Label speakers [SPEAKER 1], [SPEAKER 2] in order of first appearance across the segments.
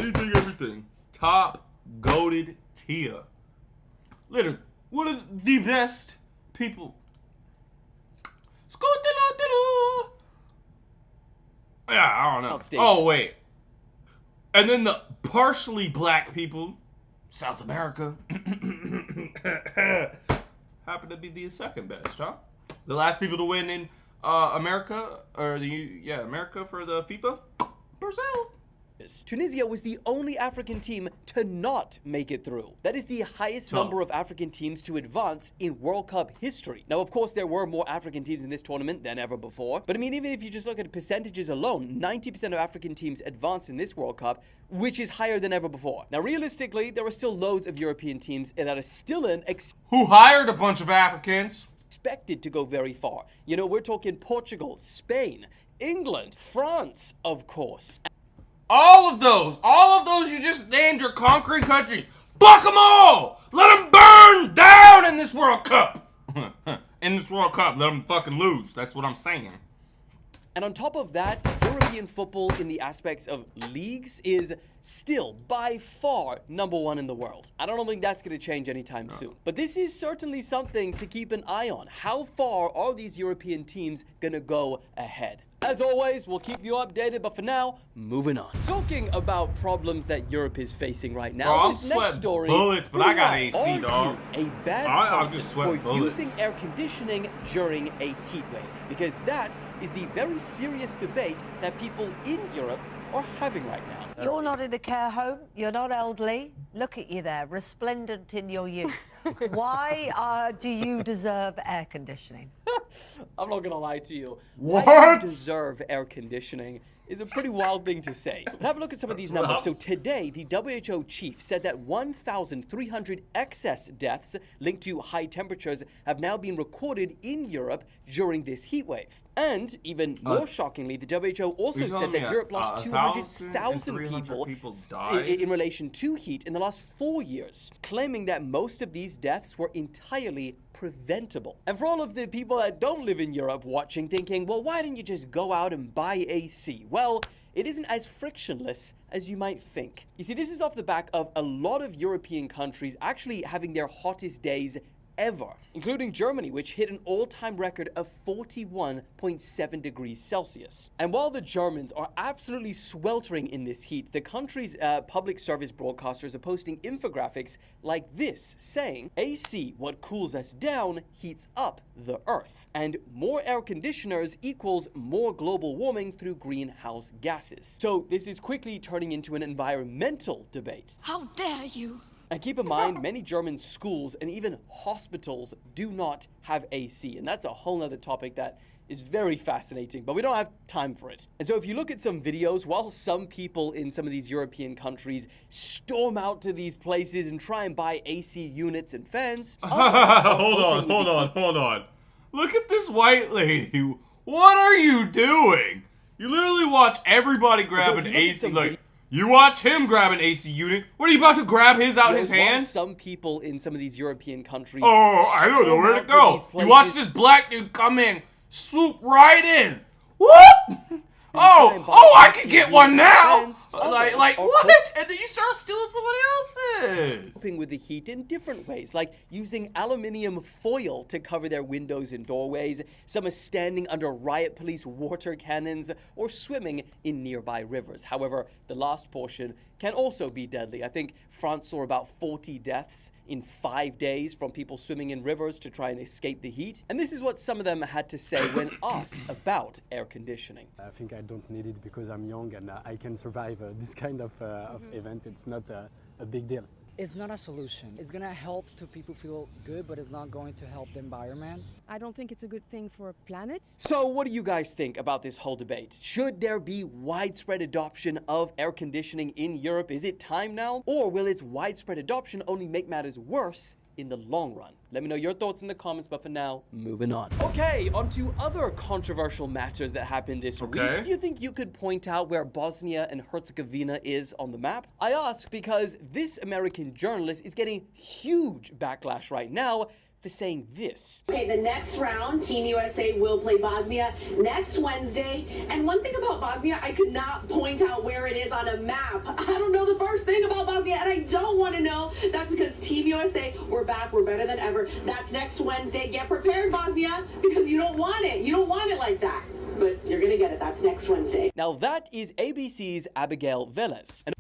[SPEAKER 1] anything, everything. Top goated tier. Literally, one of the best people. Yeah, I don't know. Oh, wait. And then the partially black people, South America, happen to be the second best, huh? The last people to win in America, or America for the FIFA, Brazil.
[SPEAKER 2] Tunisia was the only African team to not make it through. That is the highest number of African teams to advance in World Cup history. Now, of course, there were more African teams in this tournament than ever before. But I mean, even if you just look at percentages alone, 90% of African teams advanced in this World Cup, which is higher than ever before. Now, realistically, there are still loads of European teams that are still
[SPEAKER 1] who hired a bunch of Africans.
[SPEAKER 2] Expected to go very far. You know, we're talking Portugal, Spain, England, France, of course.
[SPEAKER 1] All of those you just named your conquering countries. Fuck them all! Let them burn down in this World Cup! In this World Cup, let them fucking lose. That's what I'm saying.
[SPEAKER 2] And on top of that, European football in the aspects of leagues is still by far #1 in the world. I don't think that's going to change anytime soon. But this is certainly something to keep an eye on. How far are these European teams going to go ahead? As always, we'll keep you updated, but for now, moving on. Talking about problems that Europe is facing right now, this next story...
[SPEAKER 1] bullets, but I got AC, dog.
[SPEAKER 2] A bad person for using air conditioning during a heat wave, because that is the very serious debate that people in Europe are having right now.
[SPEAKER 3] You're not in a care home, you're not elderly. Look at you there, resplendent in your youth. Why do you deserve air conditioning?
[SPEAKER 2] I'm not gonna lie to you.
[SPEAKER 1] What?
[SPEAKER 2] Why you deserve air conditioning is a pretty wild thing to say. But have a look at some of these numbers. So today, the WHO chief said that 1,300 excess deaths linked to high temperatures have now been recorded in Europe during this heat wave. And even more shockingly, the WHO also said that Europe lost 200,000 people in relation to heat in the last 4 years, claiming that most of these deaths were entirely preventable. And for all of the people that don't live in Europe watching, thinking, well, why didn't you just go out and buy AC? Well, it isn't as frictionless as you might think. You see, this is off the back of a lot of European countries actually having their hottest days ever, including Germany, which hit an all-time record of 41.7 degrees Celsius. And while the Germans are absolutely sweltering in this heat, the country's public service broadcasters are posting infographics like this, saying, AC, what cools us down, heats up the earth. And more air conditioners equals more global warming through greenhouse gases. So this is quickly turning into an environmental debate.
[SPEAKER 4] How dare you!
[SPEAKER 2] And keep in mind, many German schools and even hospitals do not have AC. And that's a whole nother topic that is very fascinating, but we don't have time for it. And so if you look at some videos, while some people in some of these European countries storm out to these places and try and buy AC units and fans...
[SPEAKER 1] Hold on. Look at this white lady. What are you doing? You literally watch everybody grab an AC. Like, you watch him grab an AC unit. What are you about to grab his out his hand?
[SPEAKER 2] Some people in some of these European countries...
[SPEAKER 1] Oh, I don't know where to go. You watch this black dude come in, swoop right in. What? Oh, I can get one now. Like what? And then you start stealing somebody else's.
[SPEAKER 2] Coping with the heat in different ways, like using aluminium foil to cover their windows and doorways. Some are standing under riot police water cannons or swimming in nearby rivers. However, the last portion can also be deadly. I think France saw about 40 deaths in 5 days from people swimming in rivers to try and escape the heat. And this is what some of them had to say when asked about air conditioning.
[SPEAKER 5] I think I don't need it because I'm young and I can survive this kind of event. It's not a big deal.
[SPEAKER 6] It's not a solution. It's gonna help to people feel good, but it's not going to help the environment.
[SPEAKER 7] I don't think it's a good thing for planet.
[SPEAKER 2] So what do you guys think about this whole debate? Should there be widespread adoption of air conditioning in Europe? Is it time now? Or will its widespread adoption only make matters worse in the long run? Let me know your thoughts in the comments, but for now, moving on. Okay, on to other controversial matters that happened this week. Do you think you could point out where Bosnia and Herzegovina is on the map? I ask because this American journalist is getting huge backlash right now for saying this.
[SPEAKER 8] Okay, the next round, Team USA will play Bosnia next Wednesday. And one thing about Bosnia, I could not point out where it is on a map. I don't know the worst thing about Bosnia, and I don't want to know. That's because Team USA, we're back, we're better than ever. That's next Wednesday. Get prepared, Bosnia, because you don't want it. You don't want it like that. But you're going to get it. That's next Wednesday.
[SPEAKER 2] Now that is ABC's Abigail Velez. And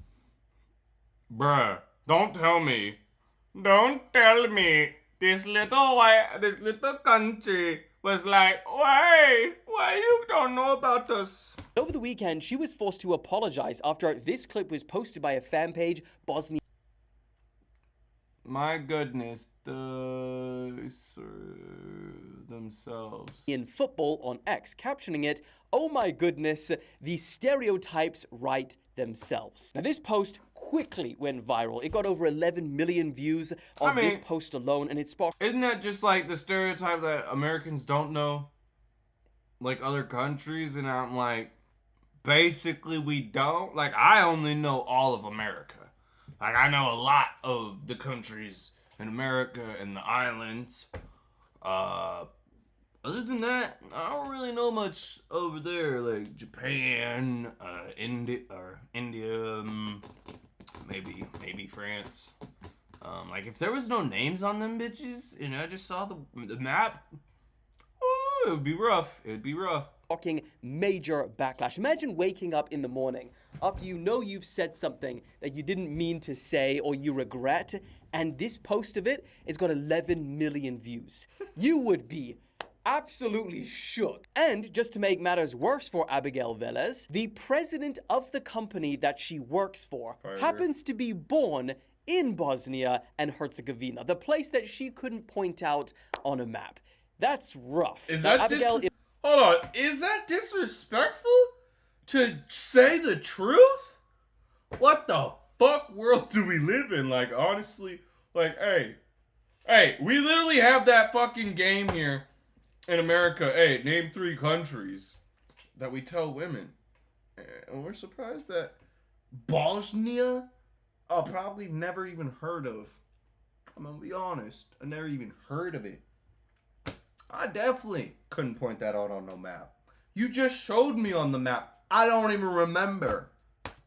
[SPEAKER 1] Bruh, don't tell me this little country was like, why you don't know about us?
[SPEAKER 2] over the weekend, she was forced to apologize after this clip was posted by a fan page, Bosnia.
[SPEAKER 1] My goodness, themselves.
[SPEAKER 2] In football on X, captioning it, "Oh my goodness, the stereotypes write themselves." Now this post quickly went viral. It got over 11 million views on this post alone, and it sparked...
[SPEAKER 1] Isn't that just like the stereotype that Americans don't know? Like other countries, and I'm like, basically we don't? Like, I only know all of America. Like, I know a lot of the countries in America and the islands. Other than that, I don't really know much over there. Like Japan, India, maybe France. Like, if there was no names on them bitches, and I just saw the map, ooh, it would be rough. It'd be rough.
[SPEAKER 2] Major backlash. Imagine waking up in the morning after you know you've said something that you didn't mean to say or you regret, and this post of it has got 11 million views. You would be absolutely shook. And just to make matters worse for Abigail Velez, the president of the company that she works for happens to be born in Bosnia and Herzegovina, the place that she couldn't point out on a map. That's rough.
[SPEAKER 1] Is that Hold on, is that disrespectful to say the truth? What the fuck world do we live in? Like, honestly, like, hey, we literally have that fucking game here in America. Hey, name 3 countries that we tell women. And we're surprised that Bosnia, probably never even heard of. I'm gonna be honest, I never even heard of it. I definitely couldn't point that out on no map. You just showed me on the map. I don't even remember.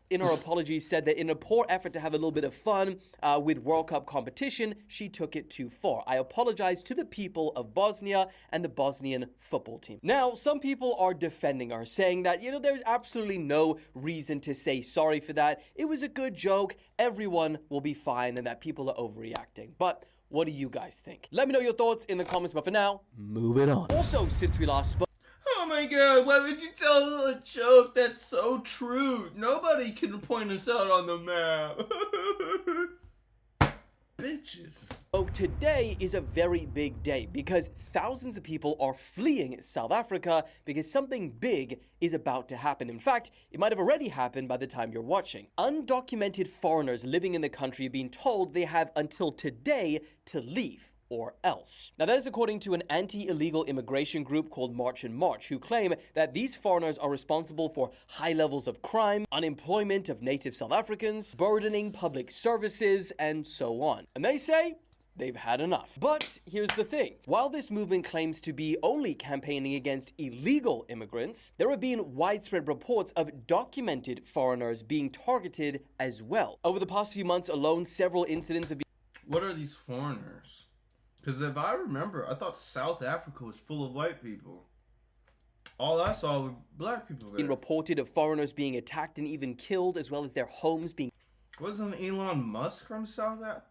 [SPEAKER 2] In her apology, said that in a poor effort to have a little bit of fun with World Cup competition, she took it too far. I apologize to the people of Bosnia and the Bosnian football team. Now, some people are defending her, saying that, there's absolutely no reason to say sorry for that. It was a good joke. Everyone will be fine, and that people are overreacting. But what do you guys think? Let me know your thoughts in the comments, but for now, moving on. Also, since we last spoke...
[SPEAKER 1] Oh my god, why would you tell a joke that's so true? Nobody can point us out on the map. Bitches.
[SPEAKER 2] So today is a very big day because thousands of people are fleeing South Africa because something big is about to happen. In fact, it might have already happened by the time you're watching. Undocumented foreigners living in the country are being told they have until today to leave, or else. Now that is according to an anti-illegal immigration group called March and March, who claim that these foreigners are responsible for high levels of crime, unemployment of native South Africans, burdening public services, and so on. And they say they've had enough. But here's the thing. While this movement claims to be only campaigning against illegal immigrants, there have been widespread reports of documented foreigners being targeted as well. Over the past few months alone, several incidents have been...
[SPEAKER 1] What are these foreigners? Because if I remember, I thought South Africa was full of white people. All I saw were black people there.
[SPEAKER 2] Been reported of foreigners being attacked and even killed, as well as their homes being...
[SPEAKER 1] Wasn't Elon Musk from South Africa?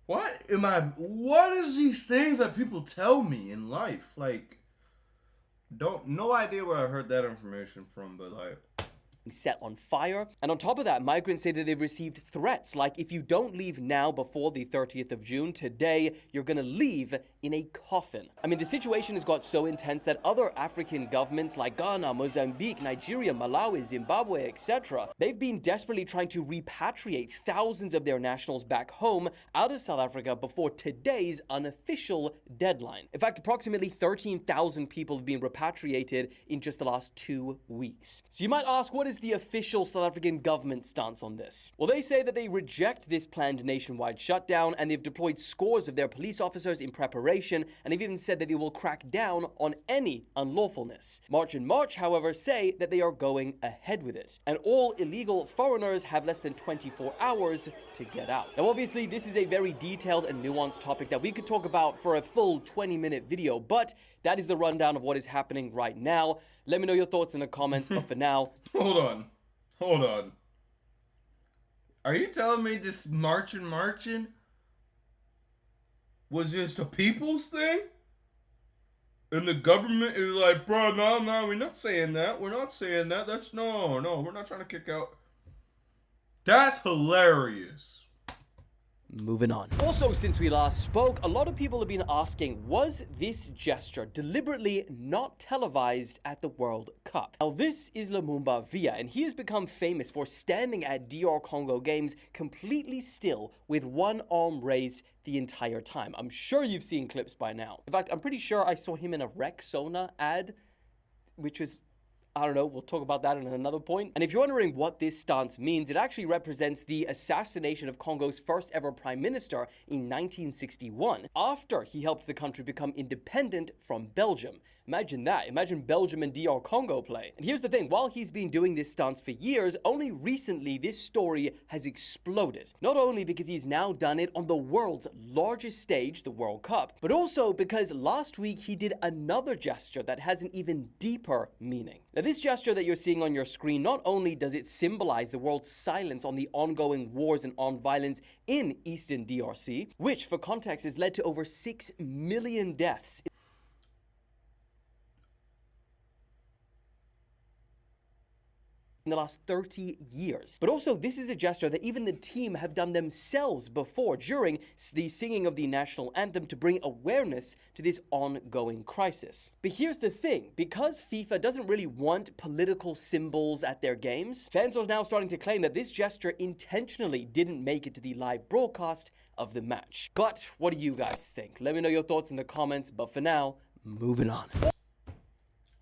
[SPEAKER 1] What is these things that people tell me in life? Like, no idea where I heard that information from, but like...
[SPEAKER 2] set on fire. And on top of that, migrants say that they've received threats like, if you don't leave now before the 30th of June, today, you're gonna leave in a coffin. I mean, the situation has got so intense that other African governments like Ghana, Mozambique, Nigeria, Malawi, Zimbabwe, etc., they've been desperately trying to repatriate thousands of their nationals back home out of South Africa before today's unofficial deadline. In fact, approximately 13,000 people have been repatriated in just the last 2 weeks. So you might ask, what is the official South African government stance on this? Well, they say that they reject this planned nationwide shutdown, and they've deployed scores of their police officers in preparation, and they've even said that they will crack down on any unlawfulness. March and March, however, say that they are going ahead with it, and all illegal foreigners have less than 24 hours to get out. Now, obviously, this is a very detailed and nuanced topic that we could talk about for a full 20-minute video, but that is the rundown of what is happening right now. Let me know your thoughts in the comments, but for now...
[SPEAKER 1] Hold on. Are you telling me this marching was just a people's thing? And the government is like, bro, no, we're not saying that. We're not saying that. That's no, we're not trying to kick out. That's hilarious.
[SPEAKER 2] Moving on. Also, since we last spoke, a lot of people have been asking, was this gesture deliberately not televised at the World Cup? Now, this is Lumumba Via, and he has become famous for standing at DR Congo games completely still with one arm raised the entire time. I'm sure you've seen clips by now. In fact, I'm pretty sure I saw him in a Rexona ad, which was... I don't know, we'll talk about that in another point. And if you're wondering what this stance means, it actually represents the assassination of Congo's first ever prime minister in 1961, after he helped the country become independent from Belgium. Imagine that. Imagine Belgium and DR Congo play. And here's the thing, while he's been doing this stance for years, only recently this story has exploded. Not only because he's now done it on the world's largest stage, the World Cup, but also because last week he did another gesture that has an even deeper meaning. Now, this gesture that you're seeing on your screen, not only does it symbolize the world's silence on the ongoing wars and armed violence in Eastern DRC, which for context has led to over 6 million deaths in the last 30 years. But also, this is a gesture that even the team have done themselves before during the singing of the national anthem to bring awareness to this ongoing crisis. But here's the thing, because FIFA doesn't really want political symbols at their games, fans are now starting to claim that this gesture intentionally didn't make it to the live broadcast of the match. But what do you guys think? Let me know your thoughts in the comments, but for now, moving on.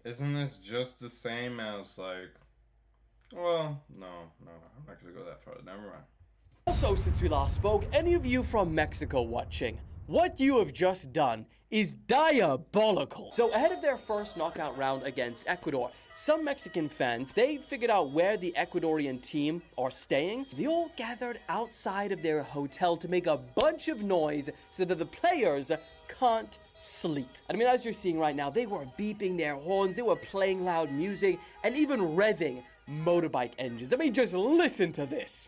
[SPEAKER 1] Isn't this just the same as like... Well, no, I'm not gonna go that far. Never mind.
[SPEAKER 2] Also, since we last spoke, any of you from Mexico watching, what you have just done is diabolical. So ahead of their first knockout round against Ecuador, some Mexican fans, they figured out where the Ecuadorian team are staying. They all gathered outside of their hotel to make a bunch of noise so that the players can't sleep. And I mean, as you're seeing right now, they were beeping their horns, they were playing loud music, and even revving motorbike engines. I mean, just listen to this.